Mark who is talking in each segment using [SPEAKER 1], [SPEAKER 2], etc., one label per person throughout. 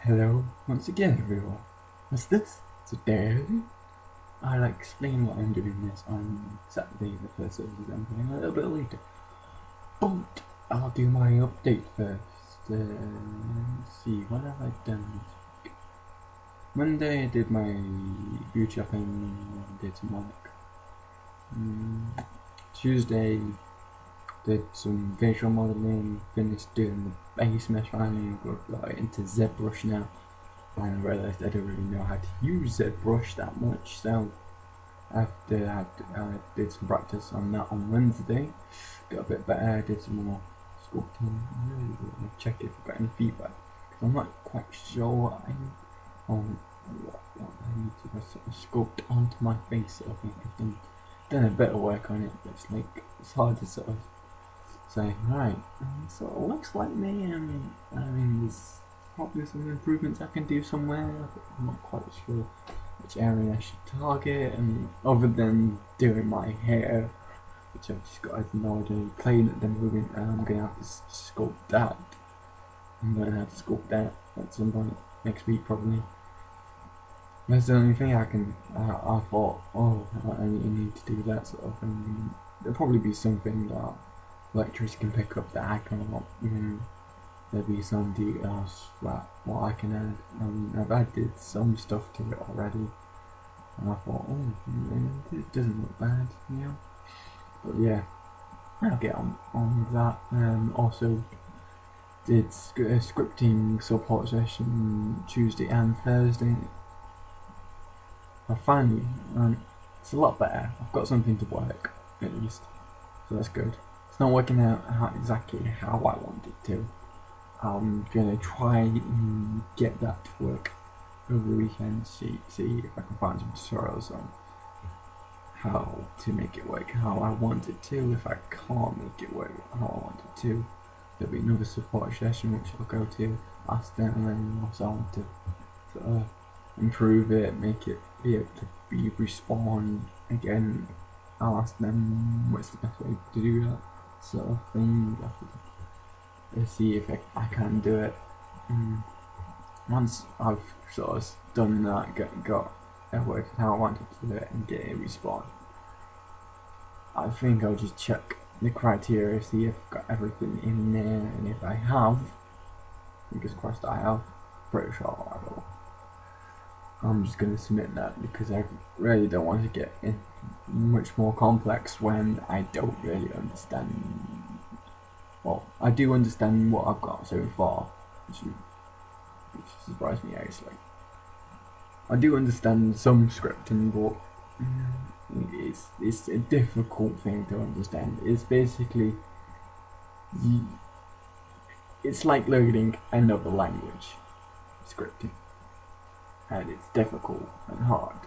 [SPEAKER 1] Hello, once again everyone. What's this? Today, I'll explain what I'm doing this on Saturday the 1st of December a little bit later. But I'll do my update first. Let's see, what have I done? Monday I did my food shopping, did some work. Tuesday did some visual modeling, finished doing the base mesh finally, got into ZBrush now, and I realised I don't really know how to use ZBrush that much, so after I did some practice on that on Wednesday, got a bit better, did some more sculpting. I really want to check if I've got any feedback, because I'm not quite sure what I need to sort of sculpt onto my face. I think I've done a bit of work on it, but it's hard to sort of say, right, so it looks like me. I mean, there's probably some improvements I can do somewhere. I'm not quite sure which area I should target, and other than doing my hair, which I've just got an already playing at the moment, I'm going to have to sculpt that. I'm going to have to sculpt that at some point next week probably. That's the only thing I thought, I need to do that sort of thing. There'll probably be something that lecturers can pick up that I can't. There'll be some details that what I can add. I've added some stuff to it already, and I thought, it doesn't look bad, you know. But yeah, I'll get on with that. Also did a scripting support session Tuesday and Thursday. I finally, it's a lot better. I've got something to work at least, so that's good. It's not working out exactly how I want it to. I'm gonna try and get that to work over the weekend. See if I can find some tutorials on how to make it work how I want it to. If I can't make it work how I want it to, there'll be another support session which I'll go to, ask them, and also I want to sort of improve it, make it be able to respawn again. I'll ask them what's the best way to do that sort of thing. Let's see if I can do it. Once I've sort of done that, got it working how I wanted to do it and get it respawn, I think I'll just check the criteria, see if I've got everything in there, and if I have, fingers crossed I have, pretty sure I will. I'm just going to submit that because I really don't want to get in much more complex when I don't really understand. Well, I do understand what I've got so far, which surprised me actually. I do understand some scripting, but it's a difficult thing to understand. It's basically, it's like learning another language, scripting. And it's difficult and hard,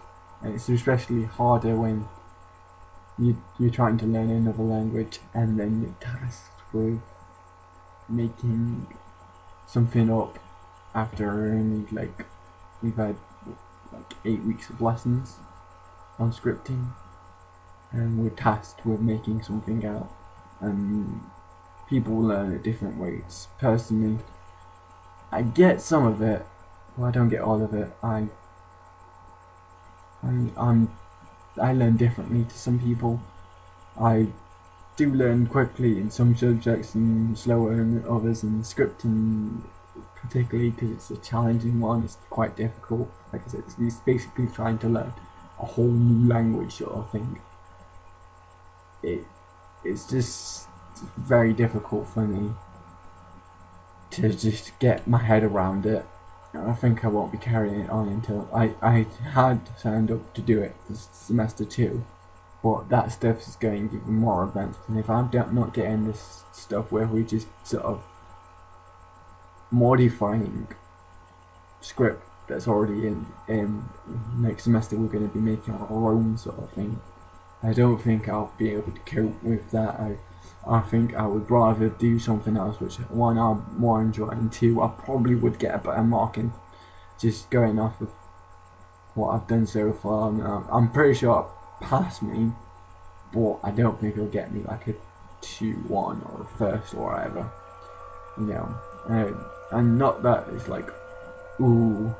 [SPEAKER 1] and it's especially harder when you're trying to learn another language and then you're tasked with making something up after only we've had 8 weeks of lessons on scripting, and we're tasked with making something out, and people learn it different ways. Personally, I get some of it. Well, I don't get all of it. I learn differently to some people. I do learn quickly in some subjects and slower in others, and scripting particularly because it's a challenging one. It's quite difficult. Like I said, it's basically trying to learn a whole new language sort of thing. It's just very difficult for me to just get my head around it. I think I won't be carrying it on until I had signed up to do it for semester 2, but that stuff is going even more advanced, and if I'm not getting this stuff where we just sort of modifying script that's already in next semester, we're going to be making our own sort of thing. I don't think I'll be able to cope with that. I think I would rather do something else, which one I'm more enjoying, two I probably would get a better mark in, just going off of what I've done so far. I'm pretty sure I'll pass me, but I don't think it'll get me like a 2-1 or a first or whatever, you know. And not that it's like ooh,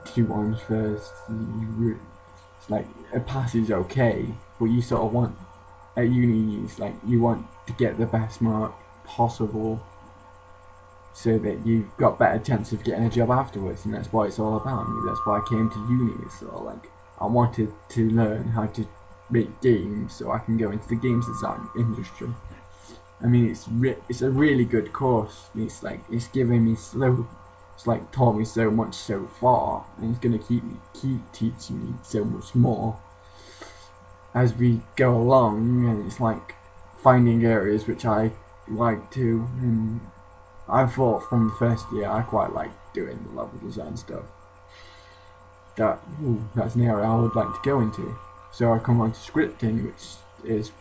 [SPEAKER 1] two ones first. It's like a pass is okay, but you sort of want at uni. It's like you want to get the best mark possible, so that you've got better chance of getting a job afterwards, and that's what it's all about. That's why I came to uni. It's sort of like I wanted to learn how to make games so I can go into the games design industry. I mean, it's a really good course. It's like it's giving me it's like taught me so much so far, and it's gonna keep teaching me so much more as we go along. And it's like finding areas which I like to. And I thought from the first year I quite liked doing the level design stuff. That's an area I would like to go into. So I come on to scripting, which is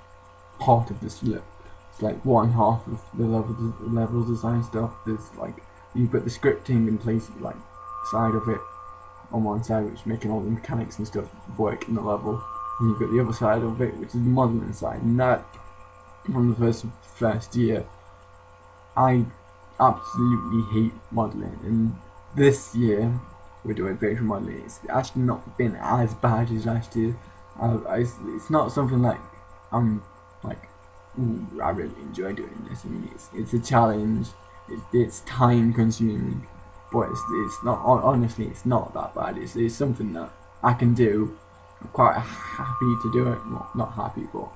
[SPEAKER 1] part of the slip. It's like one half of the level design stuff. There's like you put the scripting in place, like side of it on one side, which is making all the mechanics and stuff work in the level. And you've got the other side of it, which is the modeling side. And that, from the first year, I absolutely hate modeling. And this year, we're doing visual modeling. It's actually not been as bad as last year. It's not something like I'm like, ooh, I really enjoy doing this. I mean, it's a challenge. It's time consuming, but it's not, honestly, it's not that bad. It's something that I can do. I'm quite happy to do it. Well, not happy, but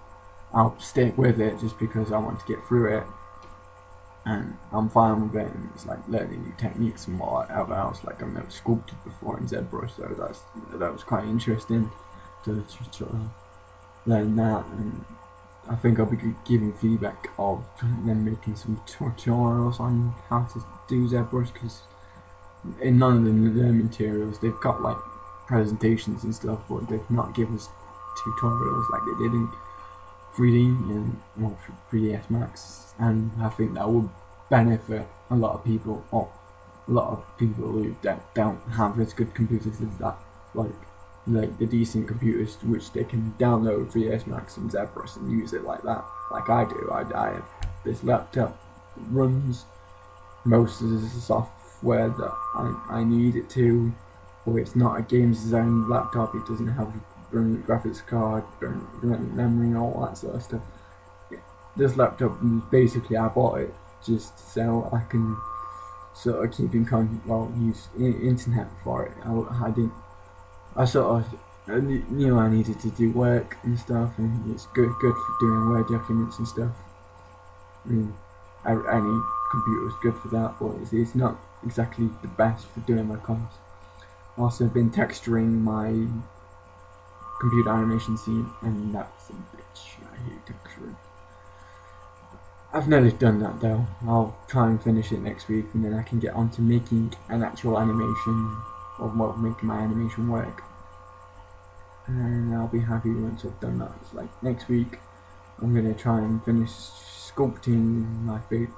[SPEAKER 1] I'll stick with it just because I want to get through it, and I'm fine with it. And it's like learning new techniques and whatever else. Like I've never sculpted before in ZBrush, so that was quite interesting to sort of learn that. And I think I'll be giving feedback of them making some tutorials on how to do ZBrush, because in none of the materials they've got like presentations and stuff, but they've not given us tutorials like they did in 3D and 3ds Max. And I think that would benefit a lot of people, or a lot of people who don't have as good computers as that, like the decent computers which they can download 3ds Max and ZBrush and use it like that, like I do. I have this laptop that runs most of the software that I need it to, but it's not a games design laptop. It doesn't have brilliant graphics card, brilliant memory, and all that sort of stuff. This laptop, basically, I bought it just so I can sort of keep in contact, use internet for it. I sort of knew I needed to do work and stuff, and it's good for doing Word documents and stuff. I mean, any computer is good for that, but it's not exactly the best for doing my course. I've also been texturing my computer animation scene, and that's a bitch. I hate texturing. I've nearly done that though. I'll try and finish it next week, and then I can get on to making an actual animation, or making my animation work. And I'll be happy once I've done that. It's like next week I'm gonna try and finish sculpting my face,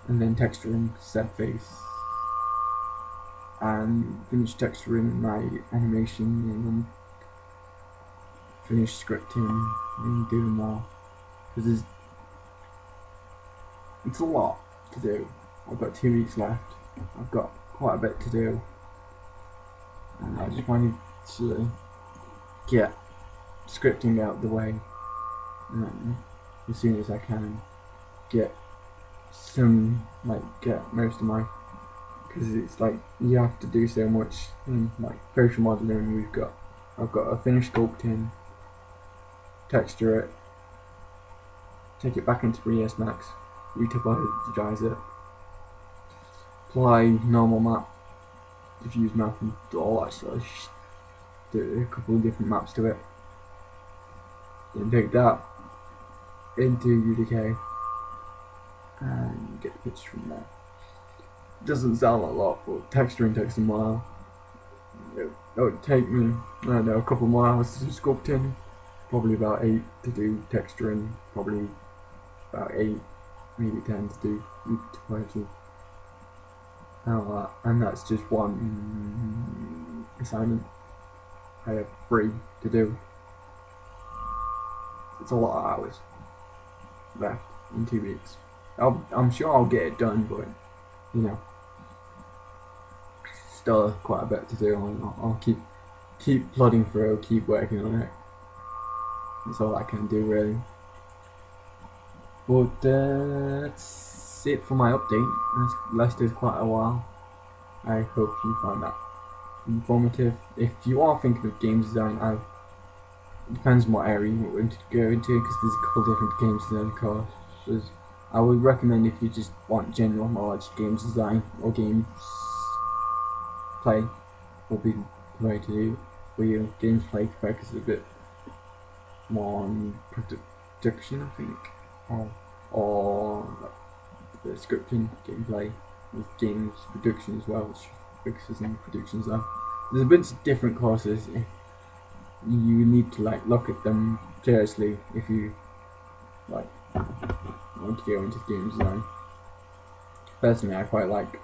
[SPEAKER 1] and then texturing said face, and finish texturing my animation, and then finish scripting and do more, because it's a lot to do. I've got 2 weeks left. I've got quite a bit to do, and I just wanted to get scripting out the way as soon as I can. Get most of my, because it's like you have to do so much in like facial modeling. I've got to finish sculpting, texture it, take it back into 3ds Max, retopologize it, apply normal map, diffuse map, and all that sort of do a couple of different maps to it, then take that into UDK and get the picture from there. It doesn't sound a lot, but texturing takes a while. It would take me, I don't know, a couple more hours to do sculpting, probably about 8 to do texturing, probably about 8, maybe 10 to do topology. And that's just one assignment. I have 3 to do. It's a lot of hours left in 2 weeks. I'm sure I'll get it done, but still quite a bit to do, and I'll keep plodding through, keep working on it. That's all I can do really. But that's it for my update. That's lasted quite a while. I hope you find that informative. If you are thinking of game design, it depends on what area you want to go into, because there's a couple different game design courses. I would recommend, if you just want general knowledge, games design or games play will be the way to do for you. Games play focuses a bit more on production, I think, or the scripting, gameplay, with games production as well, which focuses on production stuff. There's a bunch of different courses. You need to look at them seriously if you want to go into games design. Personally, I quite like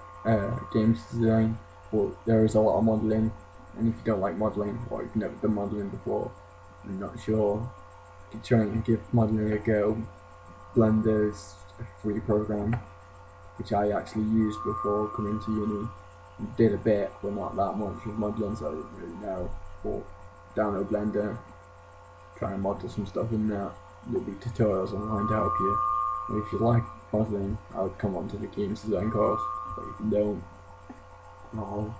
[SPEAKER 1] games design, but there is a lot of modelling, and if you don't like modelling, or you've never done modelling before, I'm not sure, you can try and give modelling a go. Blender's a free program, which I actually used before coming to uni. Did a bit, but not that much with modelling, so I didn't really know. But download Blender, try and model some stuff in there. There'll be tutorials online to help you. And if you like modelling, I would come on to the games design course. But if you don't, I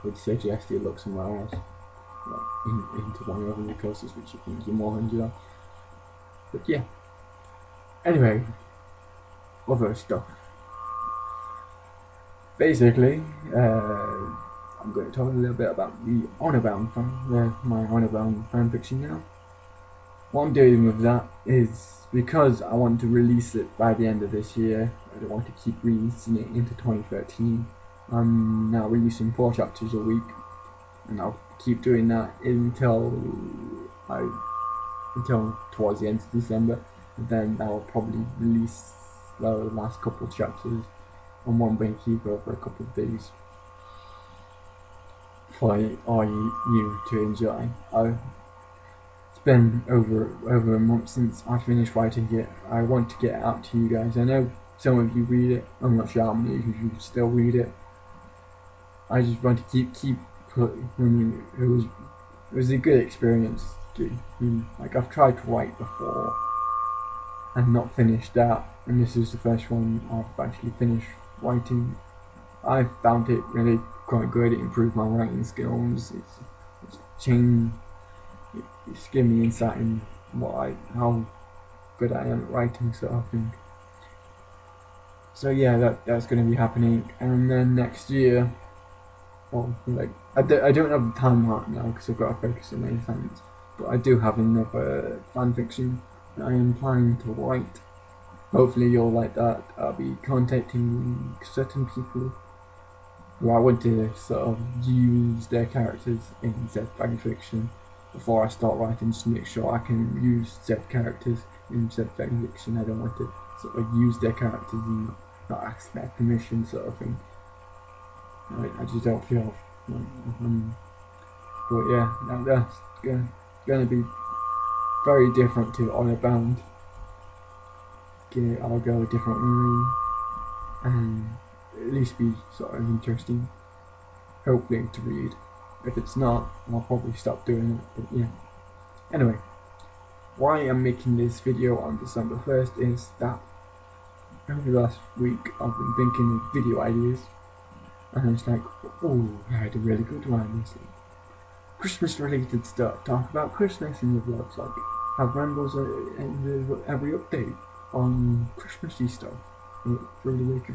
[SPEAKER 1] would suggest you look somewhere else, into one of the courses which you think you're more interested in. But yeah. Anyway, other stuff. Basically, I'm going to talk a little bit about the Honorbound my Honorbound fanfiction now. What I'm doing with that is, because I want to release it by the end of this year, I don't want to keep releasing it into 2013. I'm now releasing 4 chapters a week, and I'll keep doing that until towards the end of December. And then I'll probably release the last couple of chapters on one Keeper for a couple of days for you to enjoy. It's been over a month since I finished writing it. I want to get it out to you guys. I know some of you read it. I'm not sure how many of you still read it. I just want to keep putting. It was a good experience. I've tried to write before and not finished that, and this is the first one I've actually finished writing. I found it really quite good. It improved my writing skills. It's given me insight in how good I am at writing sort of thing. So yeah, that's going to be happening, and then next year, I don't have the time right now because I've got to focus on my assignments, but I do have another fanfiction I am planning to write. Hopefully you'll like that. I'll be contacting certain people who I want to sort of use their characters in said fanfiction before I start writing, just to make sure I can use said characters in said fanfiction. I don't want to sort of use their characters and not ask their permission sort of thing. I just don't feel but yeah, that's gonna be very different to Honorbound. I'll go a different way and at least be sort of interesting, hopefully, to read. If it's not, I'll probably stop doing it, but yeah. Anyway, why I'm making this video on December 1st is that over the last week I've been thinking of video ideas, and it's like, oh, I had a really good one. It's like Christmas related stuff, talk about Christmas in the vlogs, like have rambles in every update on Christmassy stuff through the week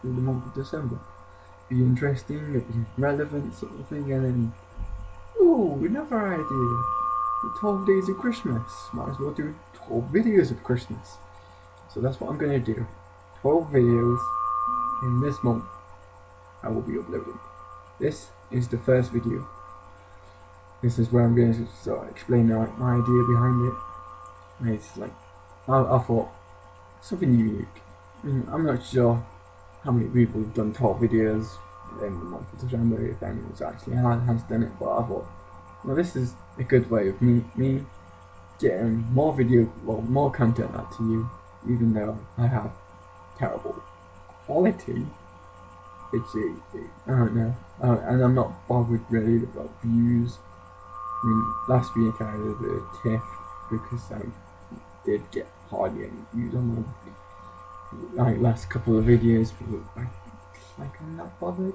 [SPEAKER 1] through the month of December. Be interesting, it'd be relevant sort of thing, and then ooh, another idea. The 12 days of Christmas. Might as well do 12 videos of Christmas. So that's what I'm gonna do. 12 videos in this month I will be uploading. This is the first video. This is where I'm going to sort of explain my idea behind it. It's like, I thought, something unique. I'm not sure how many people have done 12 videos in the month of December, if anyone's actually has done it, but I thought, well, this is a good way of me getting more content out to you, even though I have terrible quality. I don't know, and I'm not bothered really about views. I mean, last week I had a bit of tiff because I did get hardly any views on my last couple of videos, but I'm not bothered.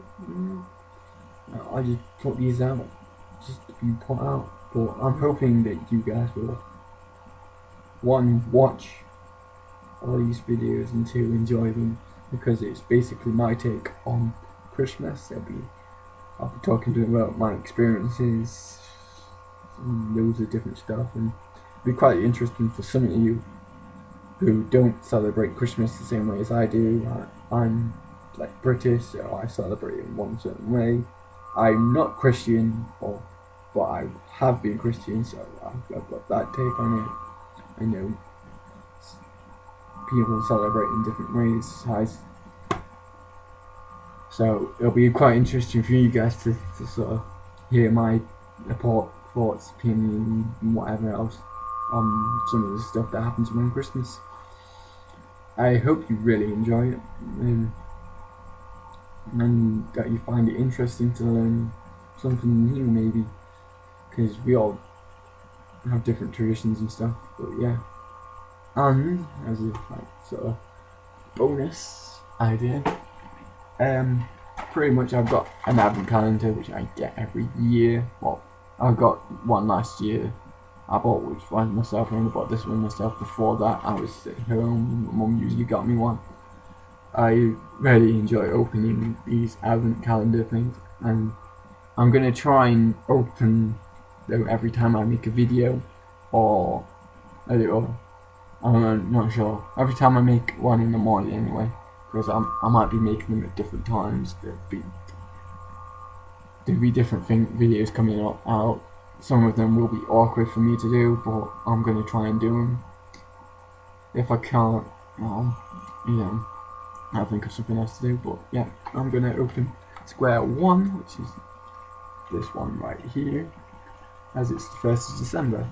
[SPEAKER 1] I just put these out just to be put out, but I'm hoping that you guys will watch all these videos and to enjoy them, because it's basically my take on Christmas. I'll be talking to them about my experiences and loads of different stuff, and it'll be quite interesting for some of you who don't celebrate Christmas the same way as I do. I'm like British, so I celebrate it in one certain way. I'm not Christian, but I have been Christian, so I've got that take on it. I know people celebrate in different ways, so it'll be quite interesting for you guys to sort of hear my thoughts, opinions, and whatever else on some of the stuff that happens around Christmas. I hope you really enjoy it, and that you find it interesting to learn something new, maybe, because we all have different traditions and stuff. But yeah, and as a sort of bonus idea, pretty much I've got an advent calendar which I get every year. Well, I got one last year. I bought one myself, and I bought this one myself. Before that, I was at home. My mum usually got me one. I really enjoy opening these advent calendar things, and I'm gonna try and open them every time I make a video, or I'm not sure. Every time I make one in the morning, anyway, because I might be making them at different times. There'll be different videos coming out. Some of them will be awkward for me to do, but I'm gonna try and do them. If I can't, I'll think of something else to do. But yeah, I'm gonna open square one, which is this one right here, as it's the 1st of December.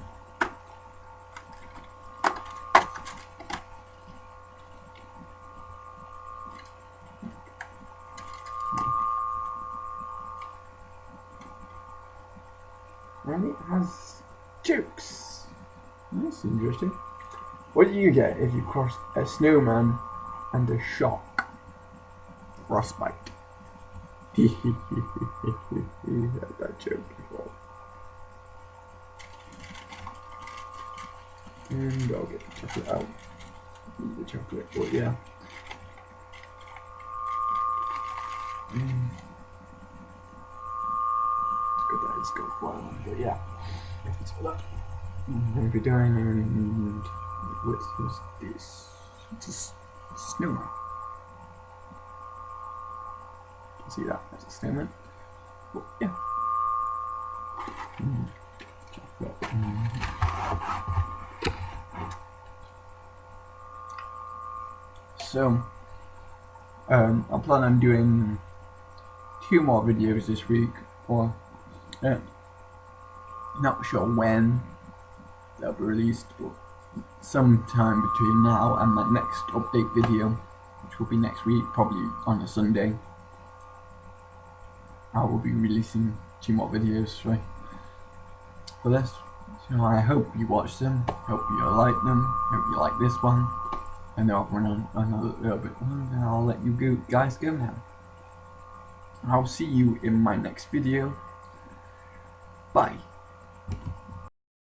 [SPEAKER 1] And it has jokes. That's interesting. What do you get if you cross a snowman and a shock? Frostbite. Had that joke before. And I'll get the chocolate out. Eat the chocolate, but yeah. Good that it's got quite long, but yeah. That's what I'm going to be doing, and what is this? It's a snowman. You can see that, that's a snowman. But yeah. Chocolate. So, I plan on doing 2 more videos this week, or not sure when they'll be released, but sometime between now and my next update video, which will be next week, probably on a Sunday, I will be releasing 2 more videos for this. So I hope you watch them, hope you like them, hope you like this one. I know I've run on another little bit long, and I'll let you guys go now. I'll see you in my next video. Bye.